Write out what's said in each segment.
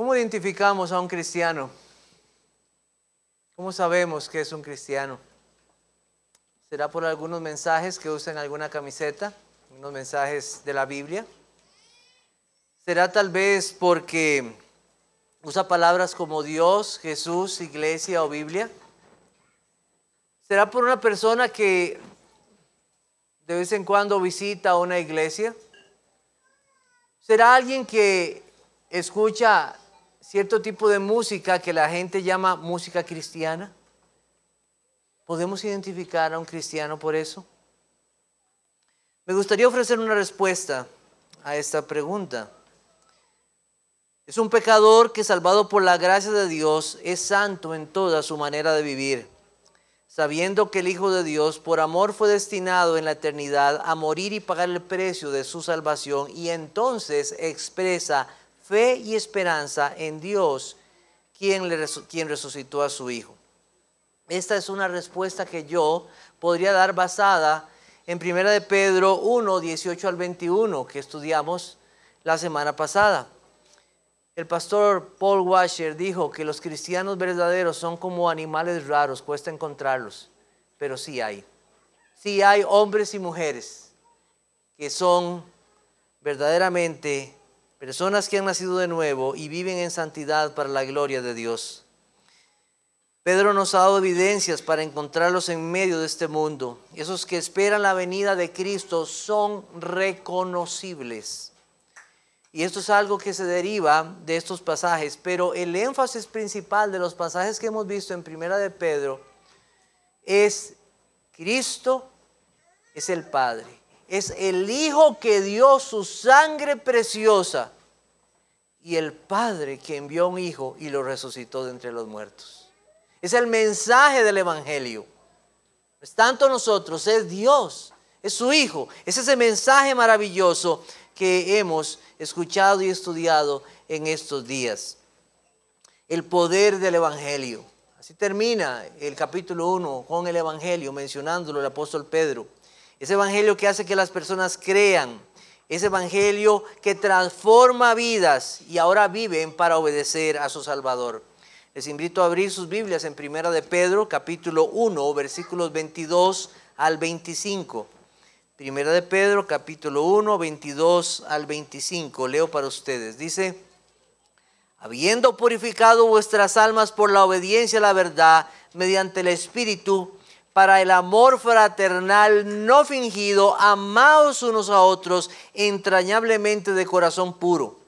¿Cómo identificamos a un cristiano? ¿Cómo sabemos que es un cristiano? ¿Será por algunos mensajes que usan alguna camiseta? ¿Unos mensajes de la Biblia? ¿Será tal vez porque usa palabras como Dios, Jesús, iglesia o Biblia? ¿Será por una persona que de vez en cuando visita una iglesia? ¿Será alguien que escucha cierto tipo de música que la gente llama música cristiana? ¿Podemos identificar a un cristiano por eso? Me gustaría ofrecer una respuesta a esta pregunta. Es un pecador que, salvado por la gracia de Dios, es santo en toda su manera de vivir, sabiendo que el Hijo de Dios por amor fue destinado en la eternidad a morir y pagar el precio de su salvación, y entonces expresa fe y esperanza en Dios, quien resucitó a su Hijo. Esta es una respuesta que yo podría dar basada en 1 de Pedro 1, 18 al 21, que estudiamos la semana pasada. El pastor Paul Washer dijo que los cristianos verdaderos son como animales raros, cuesta encontrarlos, pero sí hay. Sí hay hombres y mujeres que son verdaderamente personas que han nacido de nuevo y viven en santidad para la gloria de Dios. Pedro nos ha dado evidencias para encontrarlos en medio de este mundo. Esos que esperan la venida de Cristo son reconocibles. Y esto es algo que se deriva de estos pasajes, pero el énfasis principal de los pasajes que hemos visto en 1 de Pedro es Cristo, es el Padre, es el Hijo que dio su sangre preciosa y el Padre que envió a un Hijo y lo resucitó de entre los muertos. Es el mensaje del Evangelio. No es tanto nosotros, es Dios, es su Hijo. Es ese mensaje maravilloso que hemos escuchado y estudiado en estos días. El poder del Evangelio. Así termina el capítulo 1 con el Evangelio, mencionándolo el apóstol Pedro. Ese Evangelio que hace que las personas crean. Ese Evangelio que transforma vidas y ahora viven para obedecer a su Salvador. Les invito a abrir sus Biblias en 1 de Pedro, capítulo 1, versículos 22 al 25. 1 de Pedro, capítulo 1, 22 al 25. Leo para ustedes. Dice: habiendo purificado vuestras almas por la obediencia a la verdad, mediante el Espíritu, para el amor fraternal no fingido, amaos unos a otros entrañablemente de corazón puro,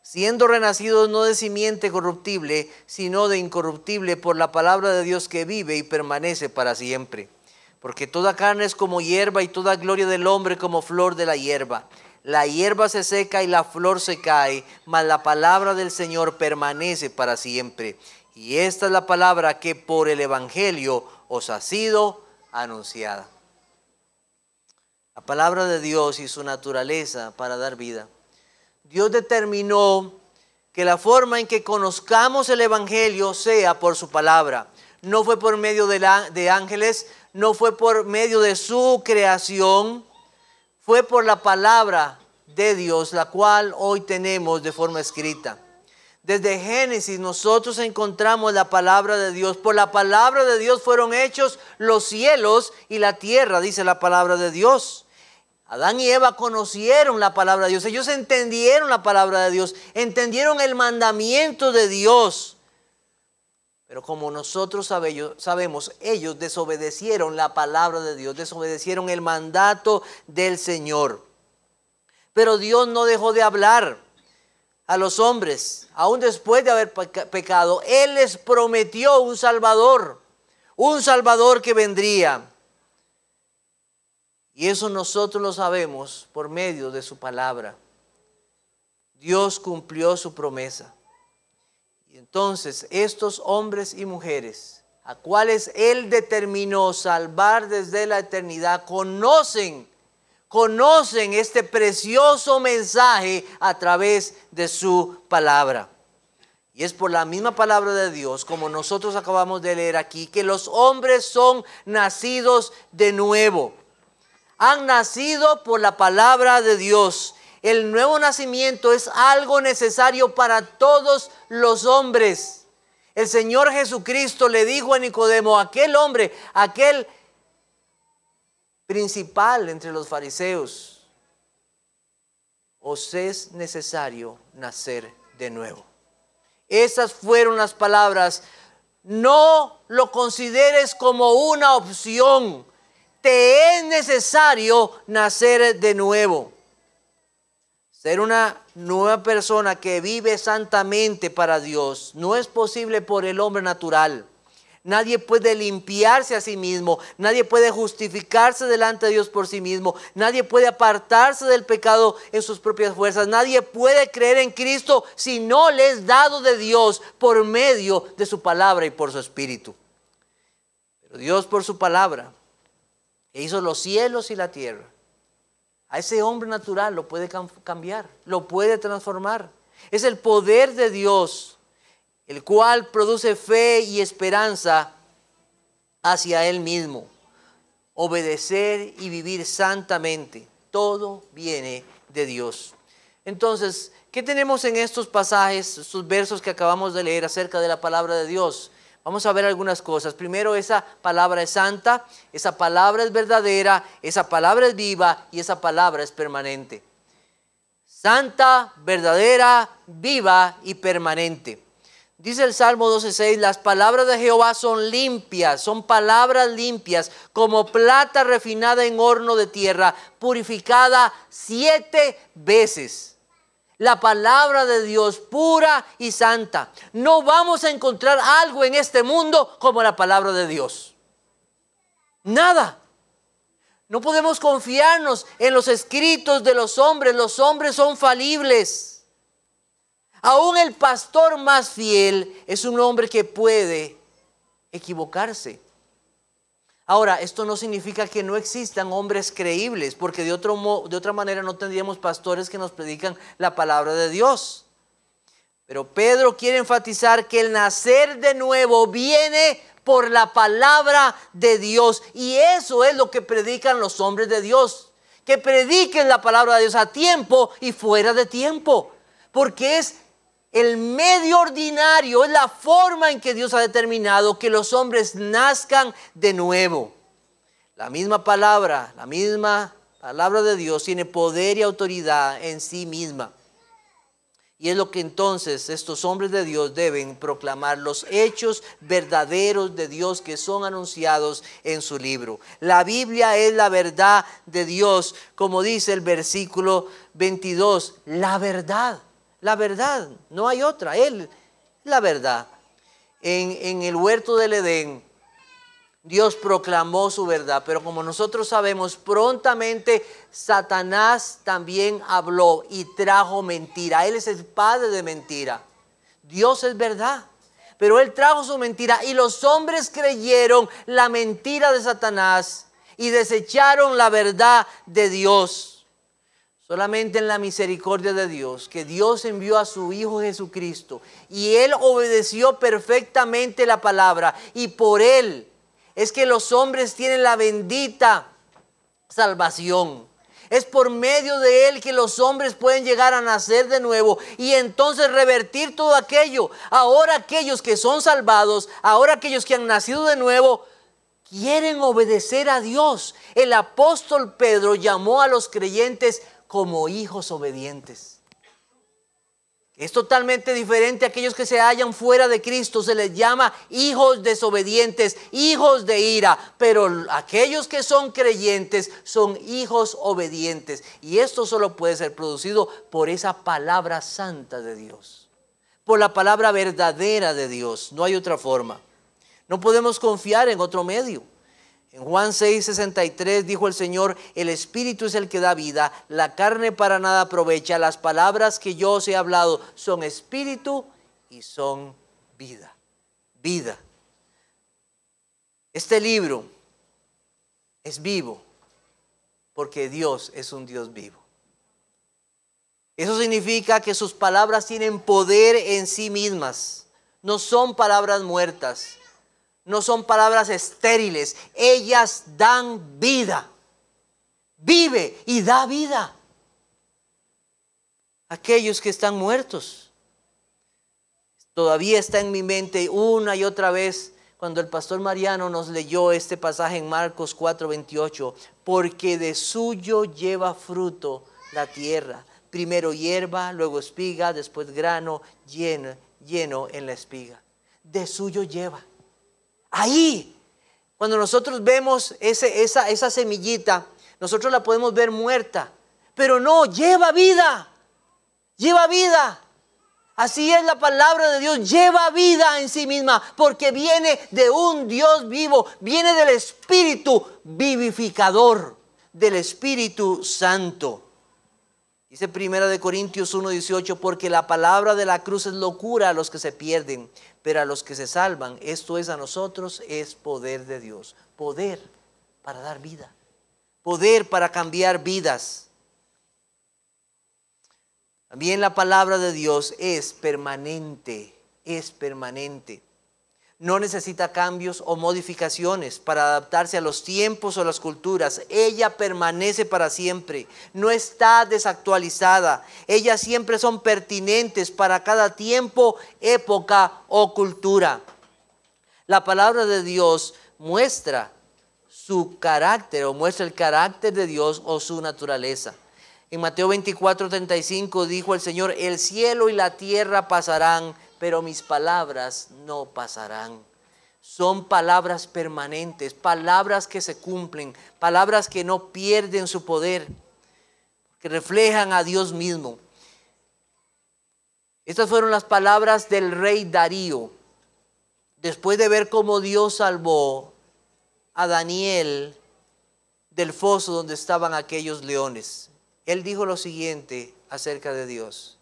siendo renacidos no de simiente corruptible, sino de incorruptible por la palabra de Dios que vive y permanece para siempre. Porque toda carne es como hierba y toda gloria del hombre como flor de la hierba. La hierba se seca y la flor se cae, mas la palabra del Señor permanece para siempre. Y esta es la palabra que por el Evangelio os ha sido anunciada. La palabra de Dios y su naturaleza para dar vida. Dios determinó que la forma en que conozcamos el Evangelio sea por su palabra. No fue por medio de ángeles, no fue por medio de su creación, fue por la palabra de Dios, la cual hoy tenemos de forma escrita. Desde Génesis nosotros encontramos la palabra de Dios. Por la palabra de Dios fueron hechos los cielos y la tierra, dice la palabra de Dios. Adán y Eva conocieron la palabra de Dios. Ellos entendieron la palabra de Dios. Entendieron el mandamiento de Dios. Pero como nosotros sabemos, ellos desobedecieron la palabra de Dios. Desobedecieron el mandato del Señor. Pero Dios no dejó de hablar a los hombres. Aún después de haber pecado, Él les prometió un Salvador que vendría. Y eso nosotros lo sabemos por medio de su palabra. Dios cumplió su promesa. Y entonces estos hombres y mujeres, a cuales Él determinó salvar desde la eternidad, conocen este precioso mensaje a través de su palabra. Y es por la misma palabra de Dios, como nosotros acabamos de leer aquí, que los hombres son nacidos de nuevo. Han nacido por la palabra de Dios. El nuevo nacimiento es algo necesario para todos los hombres. El Señor Jesucristo le dijo a Nicodemo, aquel hombre, aquel principal entre los fariseos: os es necesario nacer de nuevo. Esas fueron las palabras. No lo consideres como una opción. Te es necesario nacer de nuevo. Ser una nueva persona que vive santamente para Dios no es posible por el hombre natural. Nadie puede limpiarse a sí mismo. Nadie puede justificarse delante de Dios por sí mismo. Nadie puede apartarse del pecado en sus propias fuerzas. Nadie puede creer en Cristo si no le es dado de Dios por medio de su palabra y por su Espíritu. Pero Dios, por su palabra, que hizo los cielos y la tierra, a ese hombre natural lo puede cambiar, lo puede transformar. Es el poder de Dios, el cual produce fe y esperanza hacia Él mismo. Obedecer y vivir santamente, todo viene de Dios. Entonces, ¿qué tenemos en estos pasajes, estos versos que acabamos de leer acerca de la palabra de Dios? Vamos a ver algunas cosas. Primero, esa palabra es santa, esa palabra es verdadera, esa palabra es viva y esa palabra es permanente. Santa, verdadera, viva y permanente. Dice el Salmo 12:6, las palabras de Jehová son limpias, son palabras limpias, como plata refinada en horno de tierra, purificada 7 veces. La palabra de Dios pura y santa. No vamos a encontrar algo en este mundo como la palabra de Dios. Nada. No podemos confiarnos en los escritos de los hombres. Los hombres son falibles. Aún el pastor más fiel es un hombre que puede equivocarse. Ahora, esto no significa que no existan hombres creíbles, porque de otra manera no tendríamos pastores que nos predican la palabra de Dios. Pero Pedro quiere enfatizar que el nacer de nuevo viene por la palabra de Dios. Y eso es lo que predican los hombres de Dios. Que prediquen la palabra de Dios a tiempo y fuera de tiempo. Porque es el medio ordinario, es la forma en que Dios ha determinado que los hombres nazcan de nuevo. La misma palabra de Dios tiene poder y autoridad en sí misma. Y es lo que entonces estos hombres de Dios deben proclamar, los hechos verdaderos de Dios que son anunciados en su libro. La Biblia es la verdad de Dios, como dice el versículo 22, la verdad. La verdad, no hay otra, Él, la verdad. En el huerto del Edén, Dios proclamó su verdad, pero como nosotros sabemos, prontamente Satanás también habló y trajo mentira. Él es el padre de mentira. Dios es verdad, pero Él trajo su mentira y los hombres creyeron la mentira de Satanás y desecharon la verdad de Dios. Solamente en la misericordia de Dios, que Dios envió a su Hijo Jesucristo y Él obedeció perfectamente la palabra y por Él es que los hombres tienen la bendita salvación. Es por medio de Él que los hombres pueden llegar a nacer de nuevo y entonces revertir todo aquello. Ahora aquellos que son salvados, ahora aquellos que han nacido de nuevo, quieren obedecer a Dios. El apóstol Pedro llamó a los creyentes como hijos obedientes. Es totalmente diferente a aquellos que se hallan fuera de Cristo. Se les llama hijos desobedientes, hijos de ira. Pero aquellos que son creyentes son hijos obedientes. Y esto solo puede ser producido por esa palabra santa de Dios. Por la palabra verdadera de Dios. No hay otra forma. No podemos confiar en otro medio. En Juan 6:63 dijo el Señor, el Espíritu es el que da vida, la carne para nada aprovecha, las palabras que yo os he hablado son espíritu y son vida. Vida. Este libro es vivo porque Dios es un Dios vivo. Eso significa que sus palabras tienen poder en sí mismas, no son palabras muertas. No son palabras estériles, ellas dan vida. Vive y da vida. aquellos que están muertos. Todavía está en mi mente una y otra vez cuando el pastor Mariano nos leyó este pasaje en Marcos 4:28, porque de suyo lleva fruto la tierra, primero hierba, luego espiga, después grano lleno en la espiga. De suyo lleva. Ahí, cuando nosotros vemos esa semillita, nosotros la podemos ver muerta, pero no, lleva vida, lleva vida. Así es la palabra de Dios, lleva vida en sí misma, porque viene de un Dios vivo, viene del Espíritu vivificador, del Espíritu Santo. Dice 1 Corintios 1:18, porque la palabra de la cruz es locura a los que se pierden, pero a los que se salvan, esto es a nosotros, es poder de Dios. Poder para dar vida, poder para cambiar vidas. También la palabra de Dios es permanente, es permanente. No necesita cambios o modificaciones para adaptarse a los tiempos o las culturas. Ella permanece para siempre, no está desactualizada. Ellas siempre son pertinentes para cada tiempo, época o cultura. La palabra de Dios muestra su carácter o muestra el carácter de Dios o su naturaleza. En Mateo 24:35 dijo el Señor, el cielo y la tierra pasarán, pero mis palabras no pasarán. Son palabras permanentes, palabras que se cumplen, palabras que no pierden su poder, que reflejan a Dios mismo. Estas fueron las palabras del rey Darío, después de ver cómo Dios salvó a Daniel del foso donde estaban aquellos leones. Él dijo lo siguiente acerca de Dios.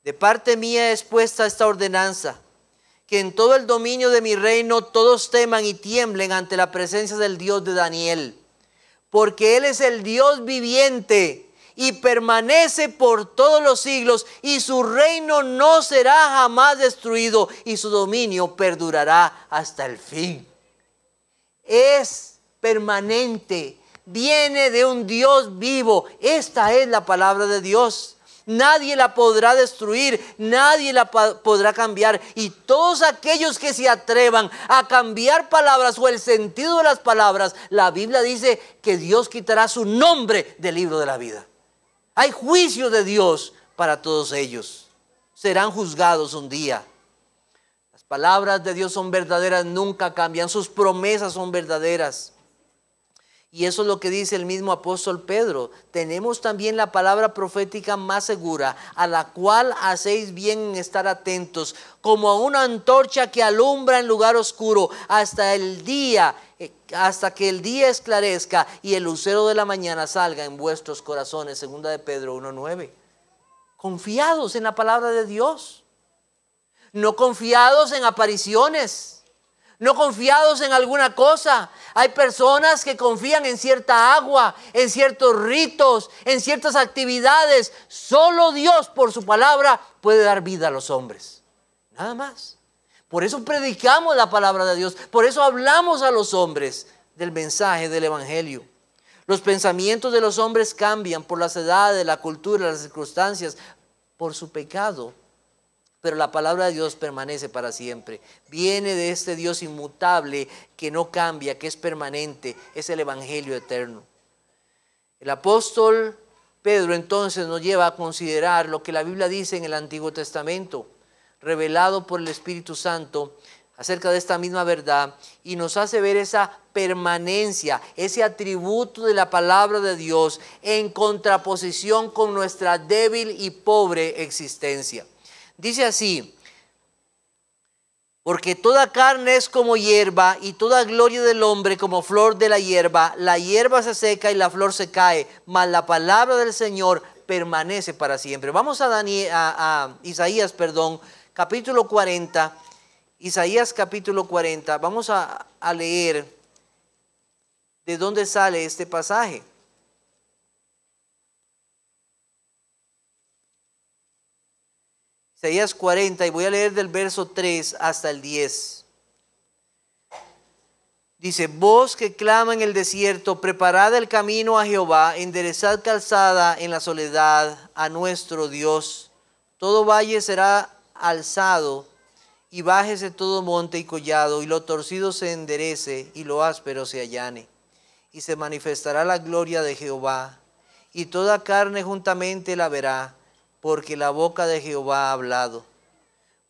De parte mía es puesta esta ordenanza, que en todo el dominio de mi reino todos teman y tiemblen ante la presencia del Dios de Daniel, porque Él es el Dios viviente y permanece por todos los siglos, y su reino no será jamás destruido, y su dominio perdurará hasta el fin. Es permanente. Viene de un Dios vivo. Esta es la palabra de Dios. Nadie la podrá destruir, nadie la podrá cambiar. Y todos aquellos que se atrevan a cambiar palabras o el sentido de las palabras, la Biblia dice que Dios quitará su nombre del libro de la vida. Hay juicio de Dios para todos ellos. Serán juzgados un día. Las palabras de Dios son verdaderas, nunca cambian. Sus promesas son verdaderas. Y eso es lo que dice el mismo apóstol Pedro. Tenemos también la palabra profética más segura, a la cual hacéis bien en estar atentos, como a una antorcha que alumbra en lugar oscuro, hasta que el día esclarezca y el lucero de la mañana salga en vuestros corazones. Segunda de Pedro 1:9. Confiados en la palabra de Dios, no confiados en apariciones, no confiados en alguna cosa. Hay personas que confían en cierta agua, en ciertos ritos, en ciertas actividades. Solo Dios por su palabra puede dar vida a los hombres. Nada más. Por eso predicamos la palabra de Dios. Por eso hablamos a los hombres del mensaje del evangelio. Los pensamientos de los hombres cambian por las edades, la cultura, las circunstancias, por su pecado. Pero la palabra de Dios permanece para siempre. Viene de este Dios inmutable que no cambia, que es permanente. Es el evangelio eterno. El apóstol Pedro entonces nos lleva a considerar lo que la Biblia dice en el Antiguo Testamento, revelado por el Espíritu Santo acerca de esta misma verdad, y nos hace ver esa permanencia, ese atributo de la palabra de Dios en contraposición con nuestra débil y pobre existencia. Dice así, porque toda carne es como hierba y toda gloria del hombre como flor de la hierba se seca y la flor se cae, mas la palabra del Señor permanece para siempre. Vamos a Isaías, capítulo 40, Isaías capítulo 40, vamos a leer de dónde sale este pasaje. Isaías 40, y voy a leer del verso 3 hasta el 10. Dice, voz que clama en el desierto, preparad el camino a Jehová, enderezad calzada en la soledad a nuestro Dios. Todo valle será alzado, y bájese todo monte y collado, y lo torcido se enderece, y lo áspero se allane. Y se manifestará la gloria de Jehová, y toda carne juntamente la verá, porque la boca de Jehová ha hablado.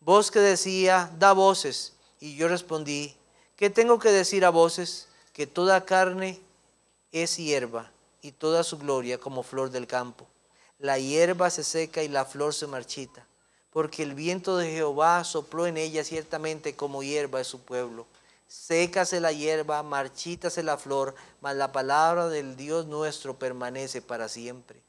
Voz que decía, da voces, y yo respondí, ¿qué tengo que decir a voces? Que toda carne es hierba, y toda su gloria como flor del campo. La hierba se seca y la flor se marchita, porque el viento de Jehová sopló en ella ciertamente como hierba es su pueblo. Sécase la hierba, marchítase la flor, mas la palabra del Dios nuestro permanece para siempre.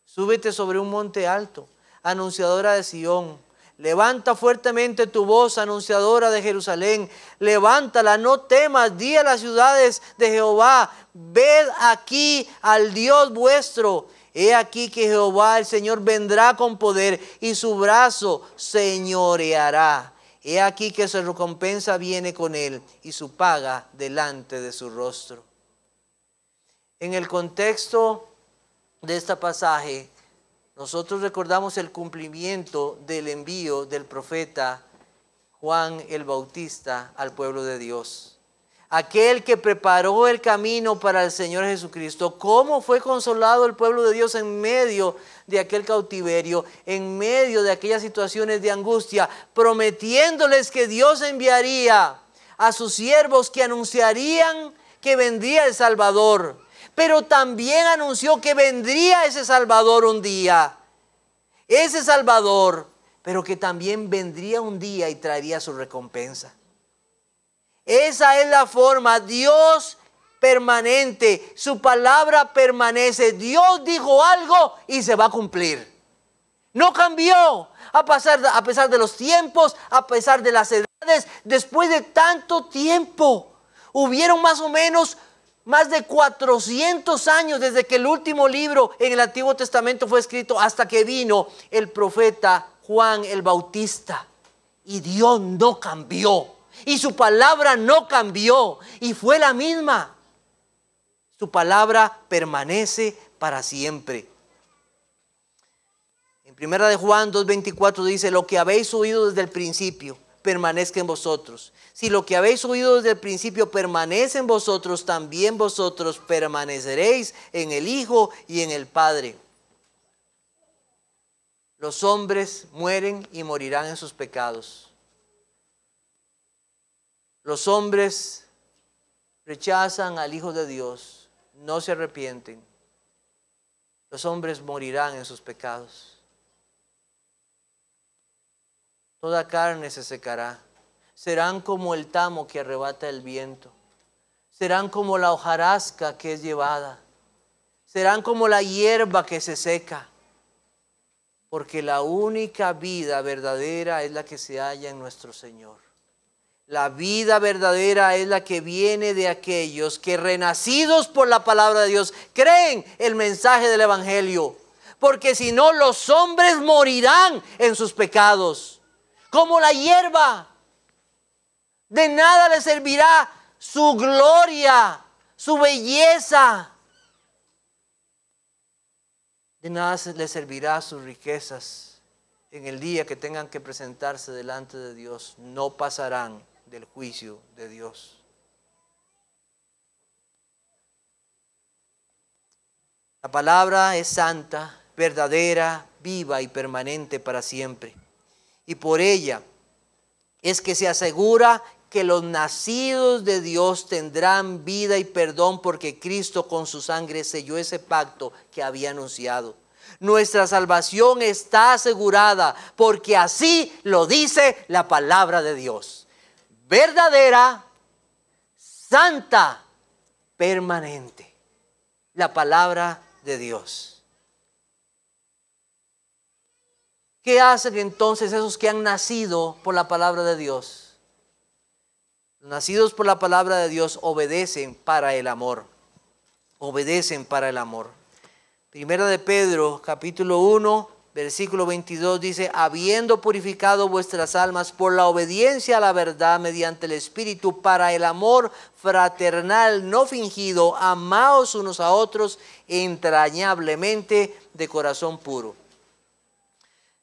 Súbete sobre un monte alto, anunciadora de Sión. Levanta fuertemente tu voz, anunciadora de Jerusalén. Levántala, no temas, di a las ciudades de Jehová, ved aquí al Dios vuestro. He aquí que Jehová el Señor vendrá con poder y su brazo señoreará. He aquí que su recompensa viene con él y su paga delante de su rostro. En el contexto de este pasaje, nosotros recordamos el cumplimiento del envío del profeta Juan el Bautista al pueblo de Dios. Aquel que preparó el camino para el Señor Jesucristo. ¿Cómo fue consolado el pueblo de Dios en medio de aquel cautiverio, en medio de aquellas situaciones de angustia, prometiéndoles que Dios enviaría a sus siervos que anunciarían que vendría el Salvador? Pero también anunció que vendría ese Salvador un día. Ese Salvador, pero que también vendría un día y traería su recompensa. Esa es la forma. Dios permanente, su palabra permanece. Dios dijo algo y se va a cumplir. No cambió a pesar de los tiempos, a pesar de las edades. Después de tanto tiempo, hubieron más o menos más de 400 años desde que el último libro en el Antiguo Testamento fue escrito hasta que vino el profeta Juan el Bautista. Y Dios no cambió. Y su palabra no cambió. Y fue la misma. Su palabra permanece para siempre. En 1 de Juan 2:24 dice, lo que habéis oído desde el principio permanezca en vosotros. Si lo que habéis oído desde el principio permanece en vosotros, también vosotros permaneceréis en el Hijo y en el Padre. Los hombres mueren y morirán en sus pecados. Los hombres rechazan al Hijo de Dios, no se arrepienten. Los hombres morirán en sus pecados. Toda carne se secará. Serán como el tamo que arrebata el viento. Serán como la hojarasca que es llevada. Serán como la hierba que se seca. Porque la única vida verdadera es la que se halla en nuestro Señor. La vida verdadera es la que viene de aquellos que, renacidos por la palabra de Dios, creen el mensaje del Evangelio. Porque si no, los hombres morirán en sus pecados. Como la hierba. De nada les servirá su gloria, su belleza. De nada les servirá sus riquezas. En el día que tengan que presentarse delante de Dios, no pasarán del juicio de Dios. La palabra es santa, verdadera, viva y permanente para siempre. Y por ella es que se asegura que los nacidos de Dios tendrán vida y perdón, porque Cristo con su sangre selló ese pacto que había anunciado. Nuestra salvación está asegurada porque así lo dice la palabra de Dios. Verdadera, santa, permanente. La palabra de Dios. ¿Qué hacen entonces esos que han nacido por la palabra de Dios? Los nacidos por la palabra de Dios obedecen para el amor. Obedecen para el amor. Primera de Pedro, capítulo 1, versículo 22 dice, habiendo purificado vuestras almas por la obediencia a la verdad mediante el Espíritu, para el amor fraternal no fingido, amaos unos a otros entrañablemente de corazón puro.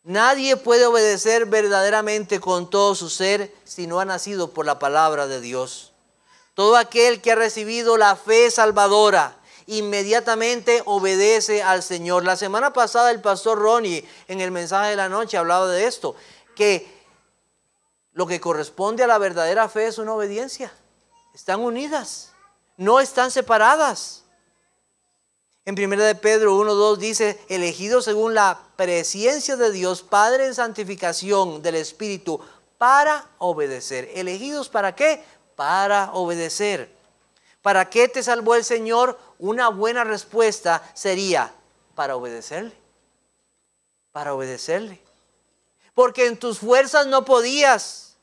Nadie puede obedecer verdaderamente con todo su ser si no ha nacido por la palabra de Dios. Todo aquel que ha recibido la fe salvadora inmediatamente obedece al Señor. La semana pasada el pastor Ronnie en el mensaje de la noche hablaba de esto, que lo que corresponde a la verdadera fe es una obediencia. Están unidas, no están separadas. En 1 de Pedro 1:2 dice, elegidos según la presciencia de Dios, Padre en santificación del Espíritu, para obedecer. ¿Elegidos para qué? Para obedecer. ¿Para qué te salvó el Señor? Una buena respuesta sería, para obedecerle. Para obedecerle. Porque en tus fuerzas no podías.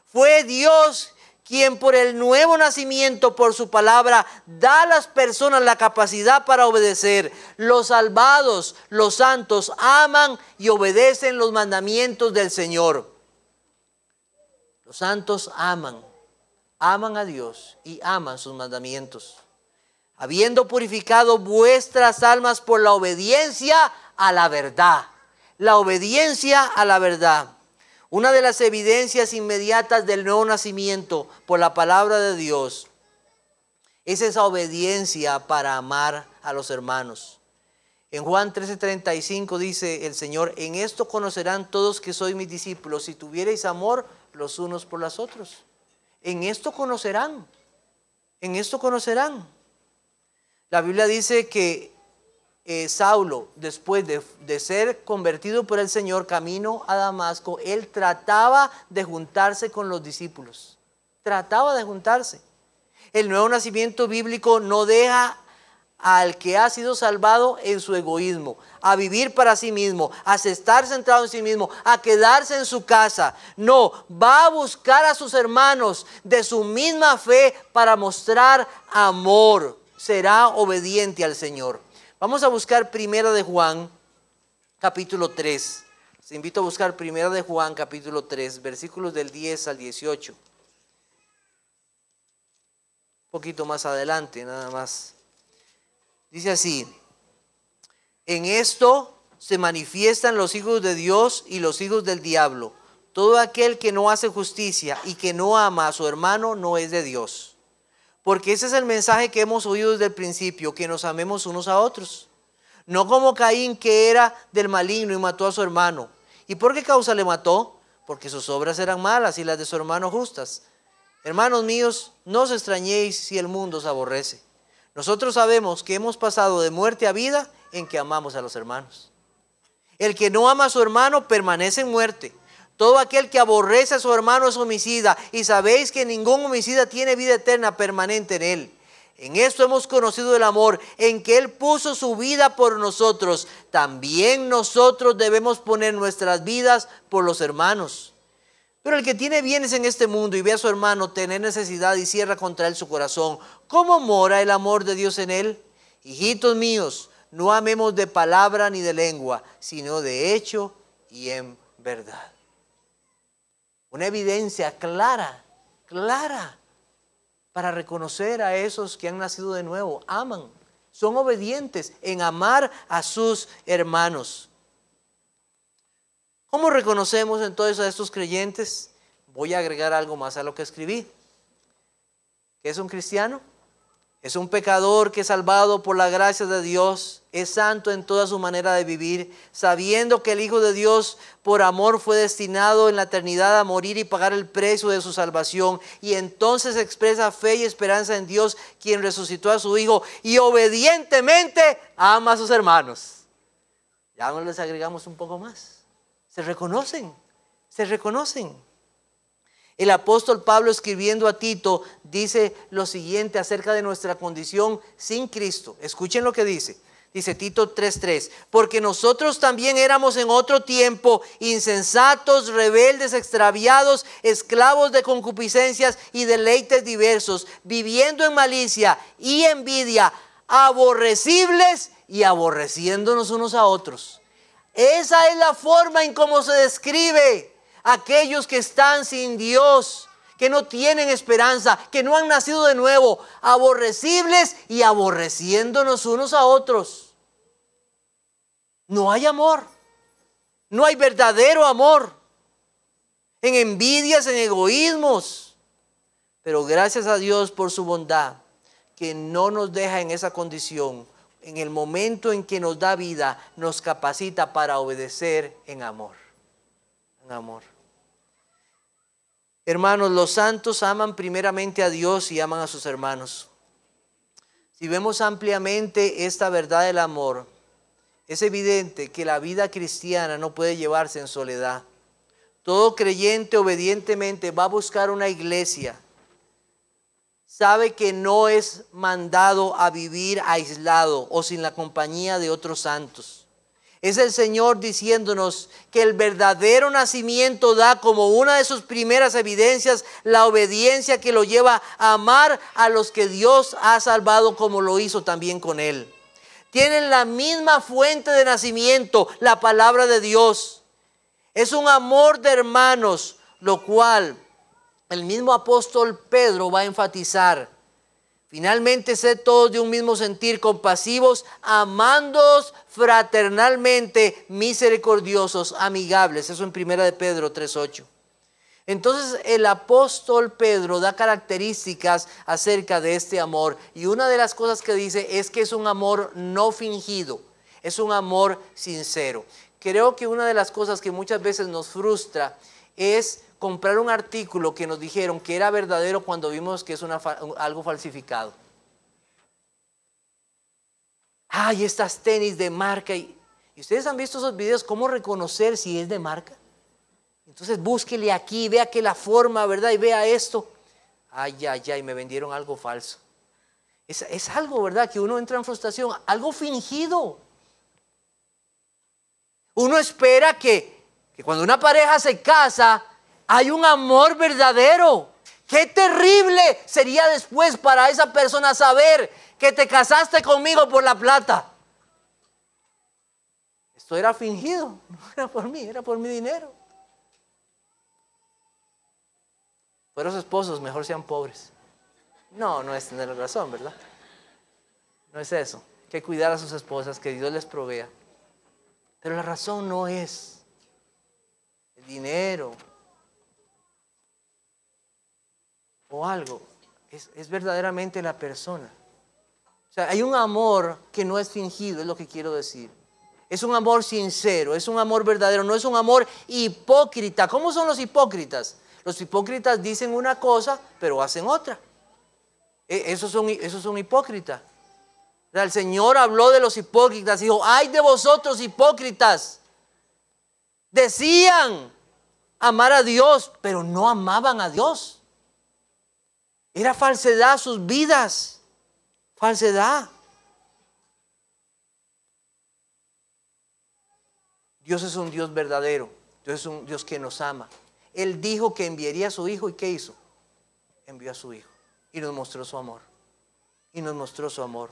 Fue Dios quien por el nuevo nacimiento, por su palabra, da a las personas la capacidad para obedecer. Los salvados, los santos, aman y obedecen los mandamientos del Señor. Los santos aman a Dios y aman sus mandamientos. Habiendo purificado vuestras almas por la obediencia a la verdad. La obediencia a la verdad. Una de las evidencias inmediatas del nuevo nacimiento por la palabra de Dios es esa obediencia para amar a los hermanos. En Juan 13:35 dice el Señor, en esto conocerán todos que sois mis discípulos, si tuviereis amor los unos por los otros. En esto conocerán, en esto conocerán. La Biblia dice que Saulo, después de ser convertido por el Señor camino a Damasco, él trataba de juntarse con los discípulos. Trataba de juntarse. El nuevo nacimiento bíblico no deja al que ha sido salvado en su egoísmo, a vivir para sí mismo, a estar centrado en sí mismo, a quedarse en su casa. No, va a buscar a sus hermanos de su misma fe para mostrar amor. Será obediente al Señor. Vamos a buscar Primera de Juan, capítulo 3. Les invito a buscar Primera de Juan, capítulo 3, versículos del 10 al 18. Un poquito más adelante, nada más. Dice así, en esto se manifiestan los hijos de Dios y los hijos del diablo. Todo aquel que no hace justicia y que no ama a su hermano no es de Dios. Porque ese es el mensaje que hemos oído desde el principio, que nos amemos unos a otros. No como Caín, que era del maligno y mató a su hermano. ¿Y por qué causa le mató? Porque sus obras eran malas y las de su hermano justas. Hermanos míos, no os extrañéis si el mundo os aborrece. Nosotros sabemos que hemos pasado de muerte a vida en que amamos a los hermanos. El que no ama a su hermano permanece en muerte. Todo aquel que aborrece a su hermano es homicida, y sabéis que ningún homicida tiene vida eterna permanente en él. En esto hemos conocido el amor, en que Él puso su vida por nosotros. También nosotros debemos poner nuestras vidas por los hermanos. Pero el que tiene bienes en este mundo y ve a su hermano tener necesidad y cierra contra él su corazón, ¿cómo mora el amor de Dios en él? Hijitos míos, no amemos de palabra ni de lengua, sino de hecho y en verdad. Una evidencia clara para reconocer a esos que han nacido de nuevo. Aman, son obedientes en amar a sus hermanos. ¿Cómo reconocemos entonces a estos creyentes? Voy a agregar algo más a lo que escribí. ¿Qué es un cristiano? Es un pecador que es salvado por la gracia de Dios, es santo en toda su manera de vivir, sabiendo que el Hijo de Dios por amor fue destinado en la eternidad a morir y pagar el precio de su salvación, y entonces expresa fe y esperanza en Dios, quien resucitó a su Hijo, y obedientemente ama a sus hermanos. Ya nos les agregamos un poco más. Se reconocen. El apóstol Pablo, escribiendo a Tito, dice lo siguiente acerca de nuestra condición sin Cristo. Escuchen lo que dice. Dice Tito 3:3, porque nosotros también éramos en otro tiempo insensatos, rebeldes, extraviados, esclavos de concupiscencias y deleites diversos, viviendo en malicia y envidia, aborrecibles y aborreciéndonos unos a otros. Esa es la forma en cómo se describe aquellos que están sin Dios, que no tienen esperanza, que no han nacido de nuevo, aborrecibles y aborreciéndonos unos a otros. No hay amor, no hay verdadero amor, en envidias, en egoísmos. Pero gracias a Dios por su bondad, que no nos deja en esa condición. En el momento en que nos da vida, nos capacita para obedecer en amor. En amor. Hermanos, los santos aman primeramente a Dios y aman a sus hermanos. Si vemos ampliamente esta verdad del amor, es evidente que la vida cristiana no puede llevarse en soledad. Todo creyente obedientemente va a buscar una iglesia. Sabe que no es mandado a vivir aislado o sin la compañía de otros santos. Es el Señor diciéndonos que el verdadero nacimiento da como una de sus primeras evidencias la obediencia que lo lleva a amar a los que Dios ha salvado como lo hizo también con Él. Tienen la misma fuente de nacimiento, la palabra de Dios. Es un amor de hermanos, lo cual el mismo apóstol Pedro va a enfatizar. Finalmente, sed todos de un mismo sentir, compasivos, amándoos fraternalmente, misericordiosos, amigables. Eso en 1 de Pedro 3:8. Entonces el apóstol Pedro da características acerca de este amor. Y una de las cosas que dice es que es un amor no fingido. Es un amor sincero. Creo que una de las cosas que muchas veces nos frustra es comprar un artículo que nos dijeron que era verdadero cuando vimos que es algo falsificado. Ay, estas tenis de marca. Y ustedes han visto esos videos, cómo reconocer si es de marca. Entonces búsquele aquí, vea que la forma, ¿verdad? Y vea esto. Ay, me vendieron algo falso. Es algo, ¿verdad? Que uno entra en frustración, algo fingido. Uno espera que cuando una pareja se casa, hay un amor verdadero. Qué terrible sería después para esa persona saber que te casaste conmigo por la plata. Esto era fingido, no era por mí, era por mi dinero. Pero los esposos mejor sean pobres. No es tener razón, ¿verdad? No es eso. Hay que cuidar a sus esposas, que Dios les provea. Pero la razón no es el dinero o algo. Es verdaderamente la persona. O sea, hay un amor que no es fingido, es lo que quiero decir. Es un amor sincero, es un amor verdadero, no es un amor hipócrita. ¿Cómo son los hipócritas? Los hipócritas dicen una cosa, pero hacen otra. Esos son hipócritas. El Señor habló de los hipócritas, dijo, ay de vosotros hipócritas. Decían amar a Dios, pero no amaban a Dios. Era falsedad sus vidas, falsedad. Dios es un Dios verdadero, Dios es un Dios que nos ama. Él dijo que enviaría a su Hijo, ¿y qué hizo? Envió a su Hijo y nos mostró su amor. Y nos mostró su amor.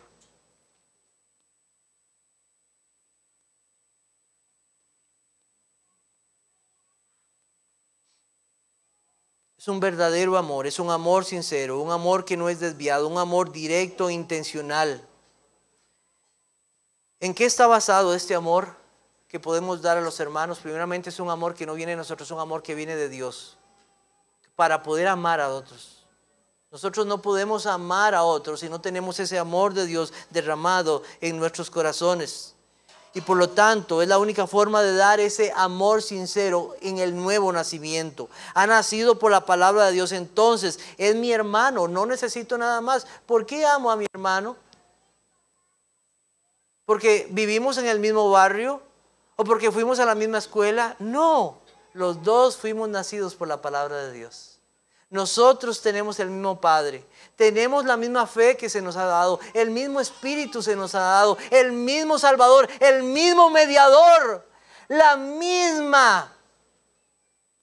Es un verdadero amor, es un amor sincero, un amor que no es desviado, un amor directo e intencional. ¿En qué está basado este amor que podemos dar a los hermanos? Primeramente es un amor que no viene de nosotros, es un amor que viene de Dios, para poder amar a otros. Nosotros no podemos amar a otros si no tenemos ese amor de Dios derramado en nuestros corazones. Y por lo tanto es la única forma de dar ese amor sincero en el nuevo nacimiento. Ha nacido por la palabra de Dios, entonces es mi hermano, no necesito nada más. ¿Por qué amo a mi hermano? ¿Porque vivimos en el mismo barrio? ¿O porque fuimos a la misma escuela? No, los dos fuimos nacidos por la palabra de Dios. Nosotros tenemos el mismo Padre, tenemos la misma fe que se nos ha dado, el mismo Espíritu se nos ha dado, el mismo Salvador, el mismo Mediador, la misma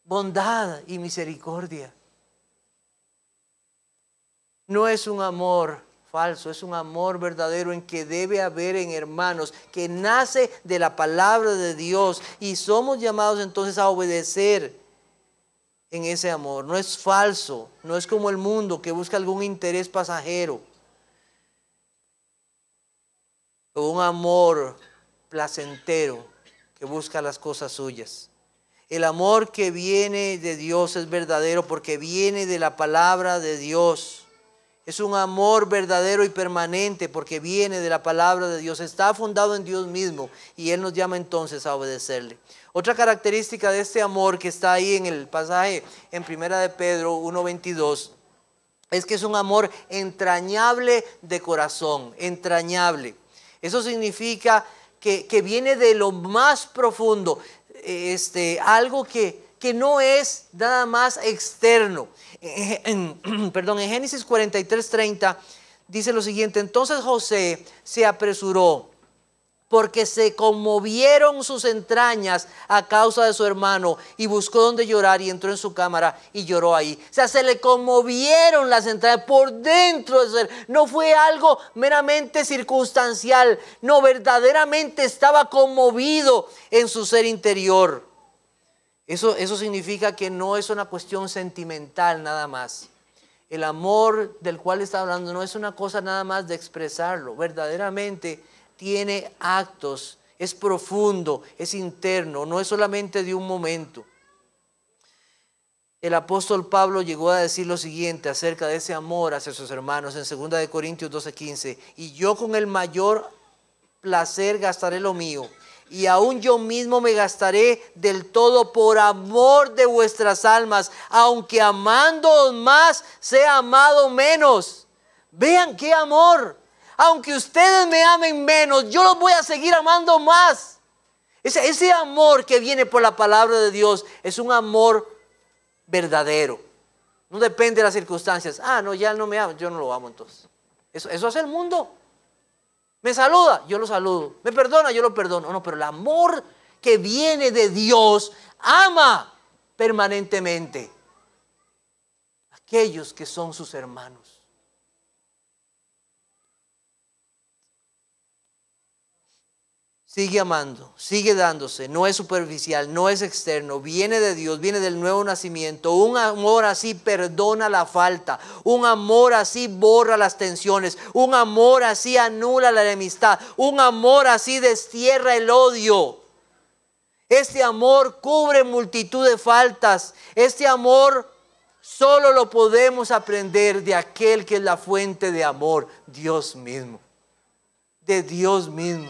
bondad y misericordia. No es un amor falso, es un amor verdadero en que debe haber en hermanos, que nace de la palabra de Dios y somos llamados entonces a obedecer en ese amor. No es falso, no es como el mundo que busca algún interés pasajero o un amor placentero que busca las cosas suyas. El amor que viene de Dios es verdadero porque viene de la palabra de Dios. Es un amor verdadero y permanente porque viene de la palabra de Dios. Está fundado en Dios mismo y Él nos llama entonces a obedecerle. Otra característica de este amor que está ahí en el pasaje en 1 de Pedro 1:22 es que es un amor entrañable de corazón, entrañable. Eso significa que viene de lo más profundo, algo que no es nada más externo. En Génesis 43:30 dice lo siguiente: entonces José se apresuró porque se conmovieron sus entrañas a causa de su hermano y buscó donde llorar y entró en su cámara y lloró ahí. O sea, se le conmovieron las entrañas por dentro de su ser. No fue algo meramente circunstancial, no, verdaderamente estaba conmovido en su ser interior. Eso significa que no es una cuestión sentimental nada más. El amor del cual está hablando no es una cosa nada más de expresarlo. Verdaderamente tiene actos, es profundo, es interno, no es solamente de un momento. El apóstol Pablo llegó a decir lo siguiente acerca de ese amor hacia sus hermanos en 2 de Corintios 12:15. Y yo con el mayor placer gastaré lo mío, y aún yo mismo me gastaré del todo por amor de vuestras almas, aunque amándoos más, sea amado menos. Vean qué amor. Aunque ustedes me amen menos, yo los voy a seguir amando más. Ese amor que viene por la palabra de Dios es un amor verdadero. No depende de las circunstancias. No, ya no me ama, yo no lo amo entonces. Eso hace el mundo. Me saluda, yo lo saludo. Me perdona, yo lo perdono. No, pero el amor que viene de Dios ama permanentemente a aquellos que son sus hermanos. Sigue amando, sigue dándose, no es superficial, no es externo, viene de Dios, viene del nuevo nacimiento. Un amor así perdona la falta, un amor así borra las tensiones, un amor así anula la enemistad, un amor así destierra el odio. Este amor cubre multitud de faltas, este amor solo lo podemos aprender de aquel que es la fuente de amor, Dios mismo, de Dios mismo.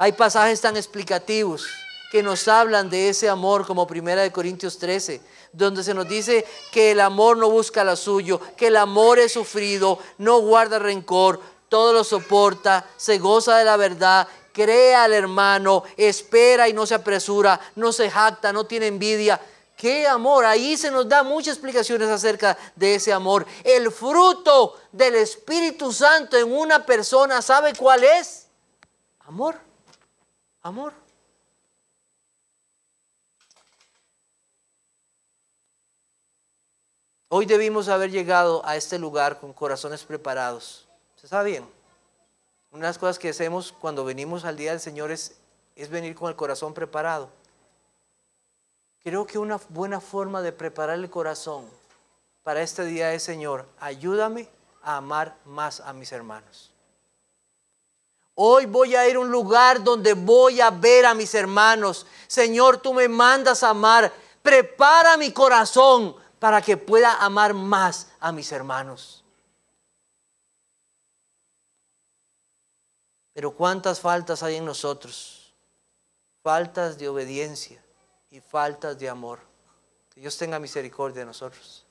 Hay pasajes tan explicativos que nos hablan de ese amor como 1 de Corintios 13, donde se nos dice que el amor no busca lo suyo, que el amor es sufrido, no guarda rencor, todo lo soporta, se goza de la verdad, cree al hermano, espera y no se apresura, no se jacta, no tiene envidia. ¡Qué amor! Ahí se nos da muchas explicaciones acerca de ese amor. El fruto del Espíritu Santo en una persona, ¿sabe cuál es? Amor. Amor. Hoy debimos haber llegado a este lugar con corazones preparados. ¿Se sabe bien? Una de las cosas que hacemos cuando venimos al día del Señor es venir con el corazón preparado. Creo que una buena forma de preparar el corazón para este día del Señor, ayúdame a amar más a mis hermanos. Hoy voy a ir a un lugar donde voy a ver a mis hermanos. Señor, tú me mandas a amar. Prepara mi corazón para que pueda amar más a mis hermanos. Pero cuántas faltas hay en nosotros. Faltas de obediencia y faltas de amor. Que Dios tenga misericordia de nosotros.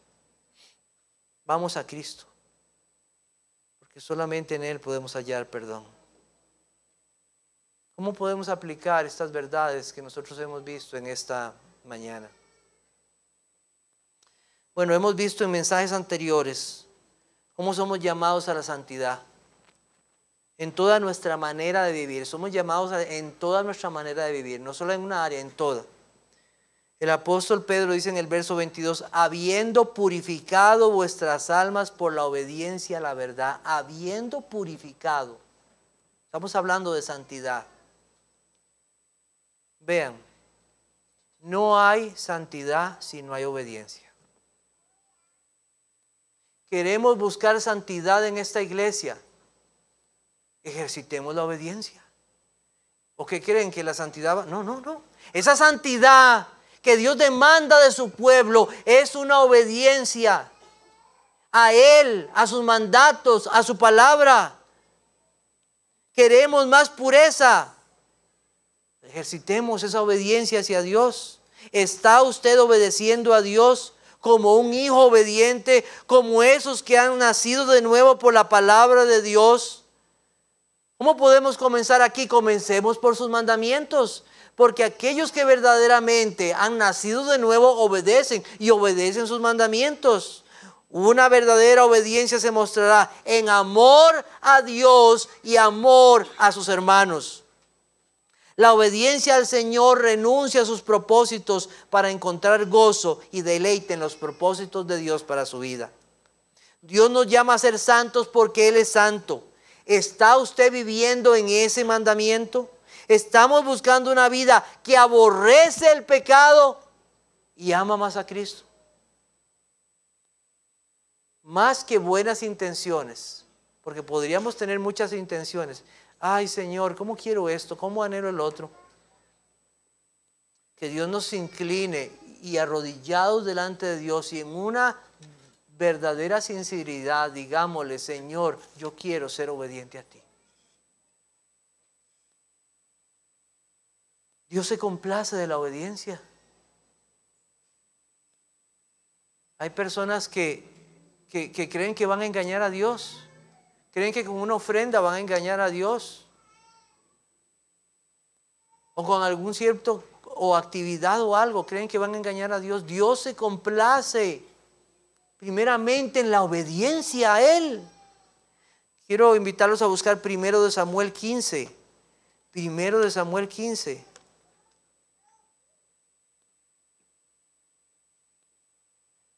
Vamos a Cristo, porque solamente en Él podemos hallar perdón. ¿Cómo podemos aplicar estas verdades que nosotros hemos visto en esta mañana? Bueno, hemos visto en mensajes anteriores cómo somos llamados a la santidad. En toda nuestra manera de vivir. Somos llamados en toda nuestra manera de vivir, no solo en una área, en toda. El apóstol Pedro dice en el verso 22, habiendo purificado vuestras almas por la obediencia a la verdad, habiendo purificado. Estamos hablando de santidad. Vean, no hay santidad si no hay obediencia. Queremos buscar santidad en esta iglesia. Ejercitemos la obediencia. ¿O qué creen que la santidad va? No, no, no. Esa santidad que Dios demanda de su pueblo es una obediencia a Él, a sus mandatos, a su palabra. Queremos más pureza. Ejercitemos esa obediencia hacia Dios. ¿Está usted obedeciendo a Dios como un hijo obediente, como esos que han nacido de nuevo por la palabra de Dios? ¿Cómo podemos comenzar aquí? Comencemos por sus mandamientos. Porque aquellos que verdaderamente han nacido de nuevo obedecen y obedecen sus mandamientos. Una verdadera obediencia se mostrará en amor a Dios y amor a sus hermanos. La obediencia al Señor renuncia a sus propósitos para encontrar gozo y deleite en los propósitos de Dios para su vida. Dios nos llama a ser santos porque Él es santo. ¿Está usted viviendo en ese mandamiento? Estamos buscando una vida que aborrece el pecado y ama más a Cristo. Más que buenas intenciones, porque podríamos tener muchas intenciones. Ay, Señor, ¿cómo quiero esto? ¿Cómo anhelo el otro? Que Dios nos incline y arrodillados delante de Dios y en una verdadera sinceridad, digámosle, Señor, yo quiero ser obediente a ti. Dios se complace de la obediencia. Hay personas que creen que van a engañar a Dios. Creen que con una ofrenda van a engañar a Dios. O con algún cierto o actividad o algo, creen que van a engañar a Dios. Dios se complace primeramente en la obediencia a Él. Quiero invitarlos a buscar 1 Samuel 15. 1 Samuel 15.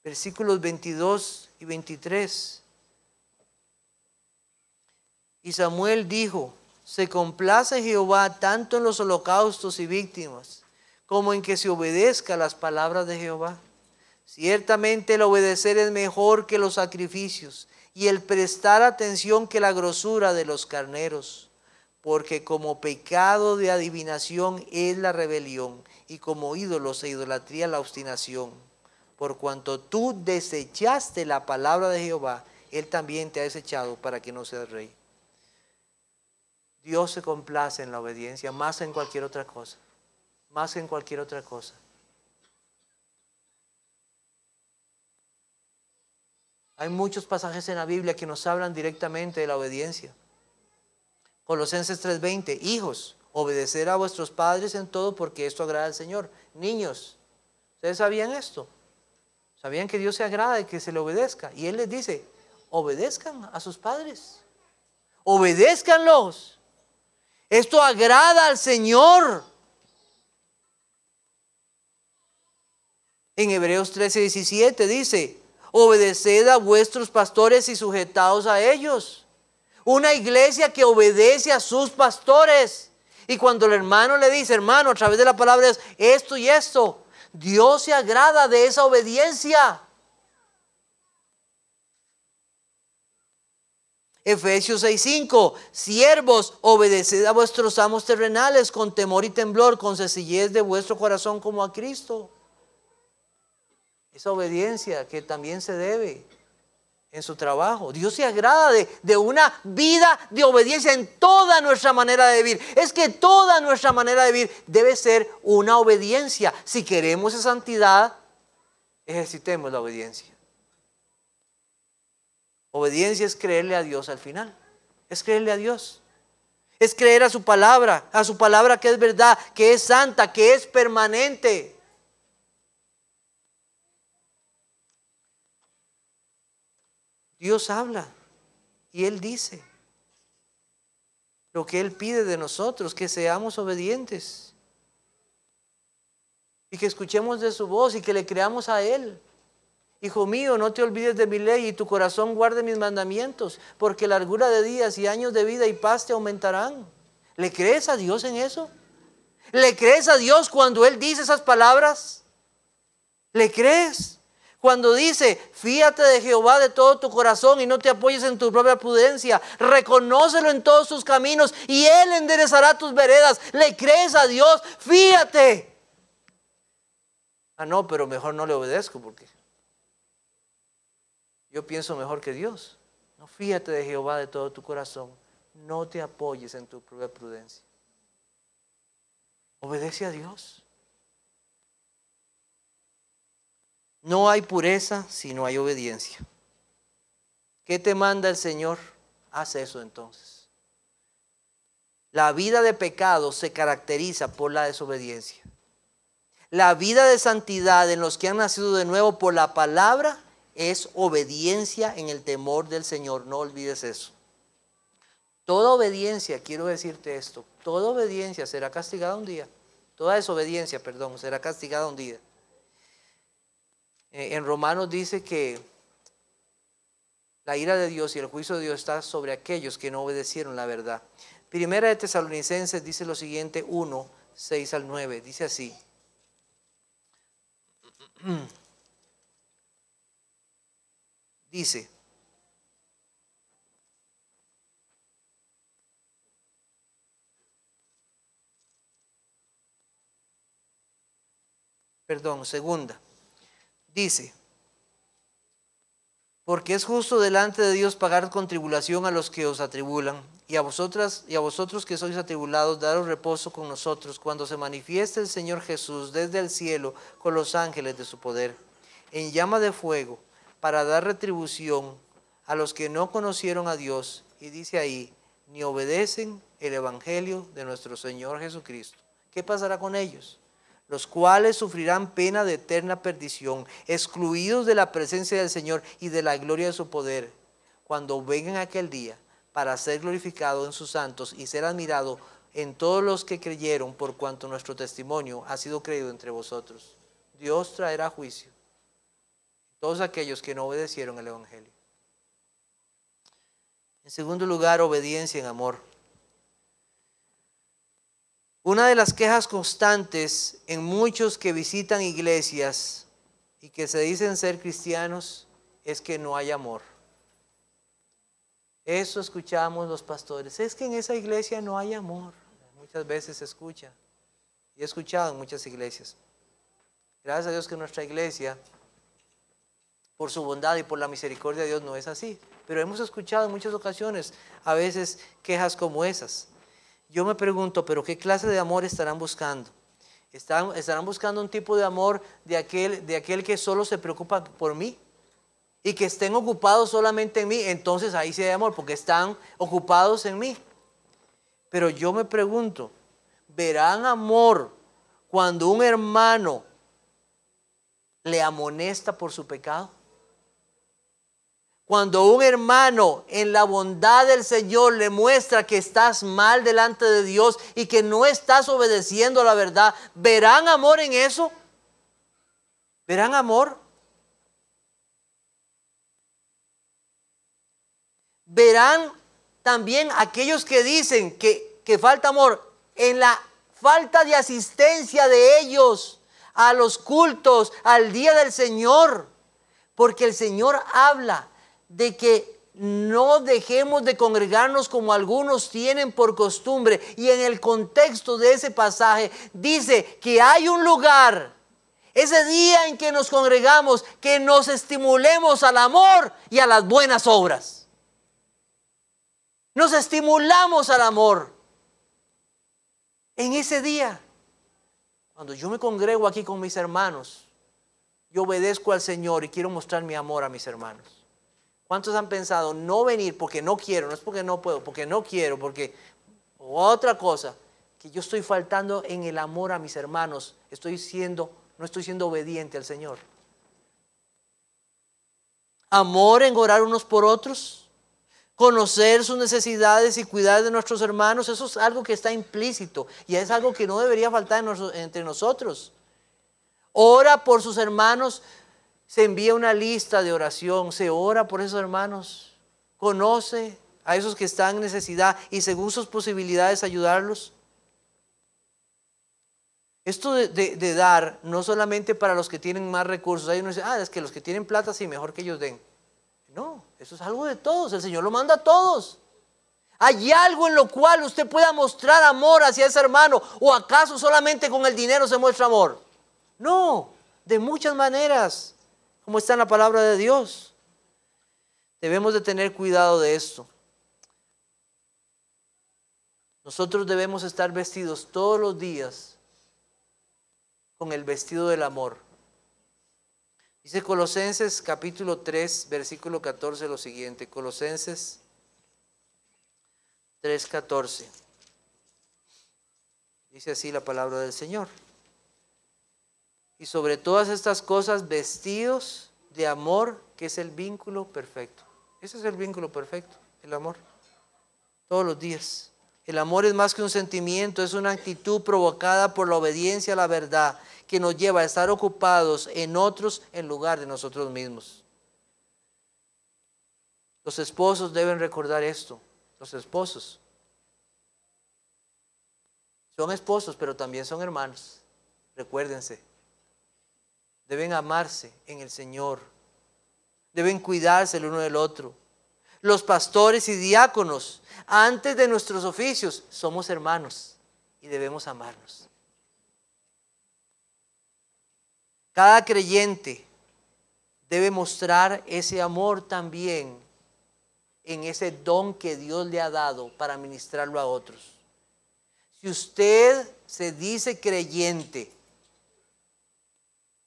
Versículos 22 y 23. Y Samuel dijo, se complace Jehová tanto en los holocaustos y víctimas, como en que se obedezca las palabras de Jehová. Ciertamente el obedecer es mejor que los sacrificios, y el prestar atención que la grosura de los carneros. Porque como pecado de adivinación es la rebelión, y como ídolos e idolatría la obstinación. Por cuanto tú desechaste la palabra de Jehová, Él también te ha desechado para que no seas rey. Dios se complace en la obediencia más en cualquier otra cosa. Más en cualquier otra cosa. Hay muchos pasajes en la Biblia que nos hablan directamente de la obediencia. Colosenses 3:20, hijos, obedecer a vuestros padres en todo porque esto agrada al Señor. Niños, ¿ustedes sabían esto? ¿Sabían que Dios se agrada de que se le obedezca? Y Él les dice, obedezcan a sus padres. Obedézcanlos. Esto agrada al Señor. En Hebreos 13:17 dice, obedeced a vuestros pastores y sujetaos a ellos. Una iglesia que obedece a sus pastores. Y cuando el hermano le dice, hermano, a través de la palabra es esto y esto, Dios se agrada de esa obediencia. Efesios 6:5, siervos, obedeced a vuestros amos terrenales con temor y temblor, con sencillez de vuestro corazón como a Cristo. Esa obediencia que también se debe en su trabajo. Dios se agrada de una vida de obediencia en toda nuestra manera de vivir. Es que toda nuestra manera de vivir debe ser una obediencia. Si queremos esa santidad, ejercitemos la obediencia. Obediencia es creerle a Dios al final. Es creerle a Dios. Es creer a su palabra que es verdad, que es santa, que es permanente. Dios habla y Él dice lo que Él pide de nosotros, que seamos obedientes. y que escuchemos de su voz y que le creamos a Él. Hijo mío, no te olvides de mi ley y tu corazón guarde mis mandamientos, porque largura de días y años de vida y paz te aumentarán. ¿Le crees a Dios en eso? ¿Le crees a Dios cuando Él dice esas palabras? ¿Le crees? Cuando dice, fíate de Jehová de todo tu corazón y no te apoyes en tu propia prudencia, reconócelo en todos tus caminos y Él enderezará tus veredas. ¿Le crees a Dios? Fíate. Ah, no, pero mejor no le obedezco porque yo pienso mejor que Dios. No, fíate de Jehová de todo tu corazón. No te apoyes en tu propia prudencia. Obedece a Dios. No hay pureza si no hay obediencia. ¿Qué te manda el Señor? Haz eso entonces. La vida de pecado se caracteriza por la desobediencia. La vida de santidad en los que han nacido de nuevo por la palabra es obediencia en el temor del Señor. No olvides eso. Toda obediencia, quiero decirte esto, toda obediencia será castigada un día. Toda desobediencia, perdón, será castigada un día. En Romanos dice que la ira de Dios y el juicio de Dios está sobre aquellos que no obedecieron la verdad. Primera de Tesalonicenses dice lo siguiente, 1, 6 al 9, dice así. Dice, segunda, dice, porque es justo delante de Dios pagar con tribulación a los que os atribulan, y a vosotros que sois atribulados, daros reposo con nosotros, cuando se manifieste el Señor Jesús desde el cielo con los ángeles de su poder, en llama de fuego, para dar retribución a los que no conocieron a Dios, y dice ahí, ni obedecen el evangelio de nuestro Señor Jesucristo. ¿Qué pasará con ellos? Los cuales sufrirán pena de eterna perdición, excluidos de la presencia del Señor y de la gloria de su poder, cuando vengan aquel día para ser glorificado en sus santos y ser admirado en todos los que creyeron, por cuanto nuestro testimonio ha sido creído entre vosotros. Dios traerá juicio a todos aquellos que no obedecieron el evangelio. En segundo lugar, obediencia en amor. Una de las quejas constantes en muchos que visitan iglesias y que se dicen ser cristianos es que no hay amor. Eso escuchamos los pastores. Es que en esa iglesia no hay amor. Muchas veces se escucha. Y he escuchado en muchas iglesias. Gracias a Dios que nuestra iglesia, por su bondad y por la misericordia de Dios, no es así. Pero hemos escuchado en muchas ocasiones a veces quejas como esas. Yo me pregunto, ¿pero qué clase de amor estarán buscando? ¿Estarán buscando un tipo de amor de aquel que solo se preocupa por mí? Y que estén ocupados solamente en mí. Entonces ahí sí hay amor, porque están ocupados en mí. Pero yo me pregunto, ¿verán amor cuando un hermano le amonesta por su pecado? Cuando un hermano en la bondad del Señor le muestra que estás mal delante de Dios y que no estás obedeciendo la verdad, ¿verán amor en eso? ¿Verán amor? Verán también aquellos que dicen que falta amor en la falta de asistencia de ellos a los cultos, al día del Señor, porque el Señor habla de que no dejemos de congregarnos como algunos tienen por costumbre, y en el contexto de ese pasaje dice que hay un lugar, ese día en que nos congregamos, que nos estimulemos al amor y a las buenas obras. Nos estimulamos al amor en ese día. Cuando yo me congrego aquí con mis hermanos, yo obedezco al Señor y quiero mostrar mi amor a mis hermanos. ¿Cuántos han pensado no venir porque no quiero? No es porque no puedo, porque no quiero, porque otra cosa, que yo estoy faltando en el amor a mis hermanos, no estoy siendo obediente al Señor. Amor en orar unos por otros, conocer sus necesidades y cuidar de nuestros hermanos, eso es algo que está implícito y es algo que no debería faltar entre nosotros. ora por sus hermanos, se envía una lista de oración, se ora por esos hermanos, conoce a esos que están en necesidad y según sus posibilidades ayudarlos. Esto de dar, no solamente para los que tienen más recursos. Hay uno dice, es que los que tienen plata sí, mejor que ellos den. No, eso es algo de todos, el Señor lo manda a todos. ¿Hay algo en lo cual usted pueda mostrar amor hacia ese hermano? ¿O acaso solamente con el dinero se muestra amor? No, de muchas maneras, como está en la palabra de Dios. Debemos de tener cuidado de esto. Nosotros debemos estar vestidos todos los días con el vestido del amor. Dice Colosenses capítulo 3, versículo 14 lo siguiente. Colosenses 3:14. Dice así la palabra del Señor. Y sobre todas estas cosas vestidos de amor, que es el vínculo perfecto. Ese es el vínculo perfecto, el amor. Todos los días. El amor es más que un sentimiento, es una actitud provocada por la obediencia a la verdad que nos lleva a estar ocupados en otros en lugar de nosotros mismos. Los esposos deben recordar esto. Los esposos son esposos, pero también son hermanos. Recuérdense. Deben amarse en el Señor. Deben cuidarse el uno del otro. Los pastores y diáconos, antes de nuestros oficios, somos hermanos y debemos amarnos. Cada creyente debe mostrar ese amor también en ese don que Dios le ha dado para ministrarlo a otros. Si usted se dice creyente,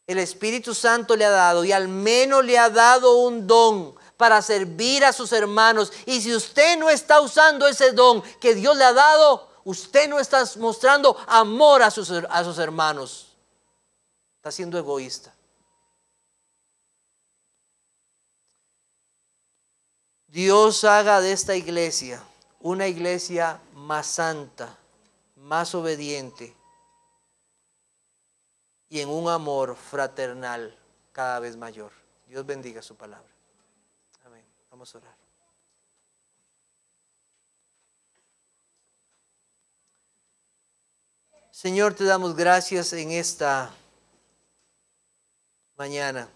el Espíritu Santo le ha dado y al menos le ha dado un don para servir a sus hermanos. Y si usted no está usando ese don que Dios le ha dado, usted no está mostrando amor a sus hermanos. Está siendo egoísta. Dios haga de esta iglesia una iglesia más santa, más obediente y en un amor fraternal cada vez mayor. Dios bendiga su palabra. Amén. Vamos a orar. Señor, te damos gracias en esta mañana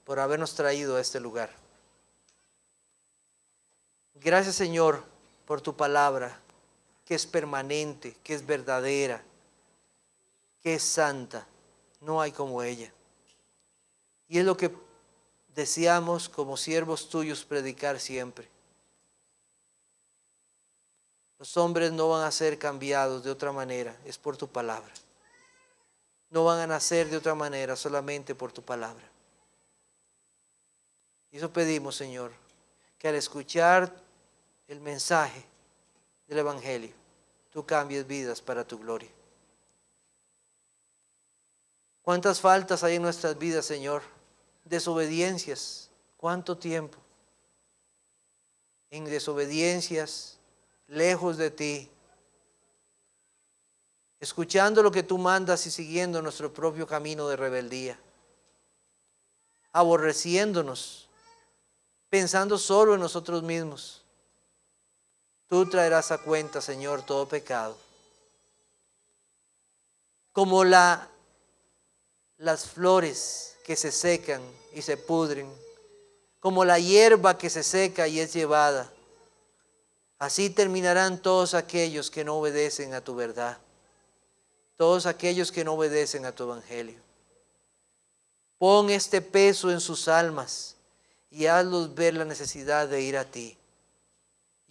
por habernos traído a este lugar. Gracias, Señor, por tu palabra, que es permanente, que es verdadera, que es santa. No hay como ella. Y es lo que deseamos como siervos tuyos predicar siempre. Los hombres no van a ser cambiados de otra manera, es por tu palabra. No van a nacer de otra manera, solamente por tu palabra. Y eso pedimos, Señor, que al escuchar el mensaje del Evangelio, tú cambies vidas para tu gloria. ¿Cuántas faltas hay en nuestras vidas, Señor? Desobediencias. ¿Cuánto tiempo? En desobediencias, lejos de ti, escuchando lo que tú mandas y siguiendo nuestro propio camino de rebeldía, aborreciéndonos, pensando solo en nosotros mismos. Tú traerás a cuenta, Señor, todo pecado. Como las flores que se secan y se pudren, como la hierba que se seca y es llevada, así terminarán todos aquellos que no obedecen a tu verdad, todos aquellos que no obedecen a tu evangelio. Pon este peso en sus almas y hazlos ver la necesidad de ir a ti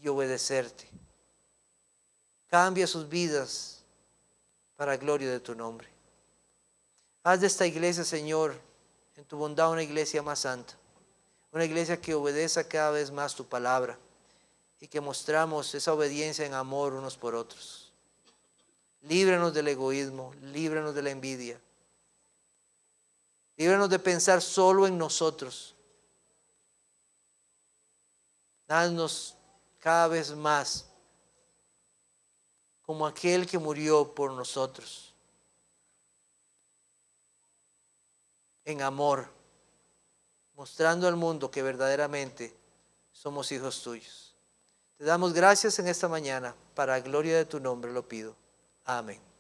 y obedecerte. Cambia sus vidas para gloria de tu nombre. Haz de esta iglesia, Señor, en tu bondad una iglesia más santa, una iglesia que obedezca cada vez más tu palabra y que mostramos esa obediencia en amor unos por otros. Líbranos del egoísmo, líbranos de la envidia, líbranos de pensar solo en nosotros. Haznos cada vez más como aquel que murió por nosotros. en amor, mostrando al mundo que verdaderamente somos hijos tuyos. Te damos gracias en esta mañana, para la gloria de tu nombre lo pido. Amén.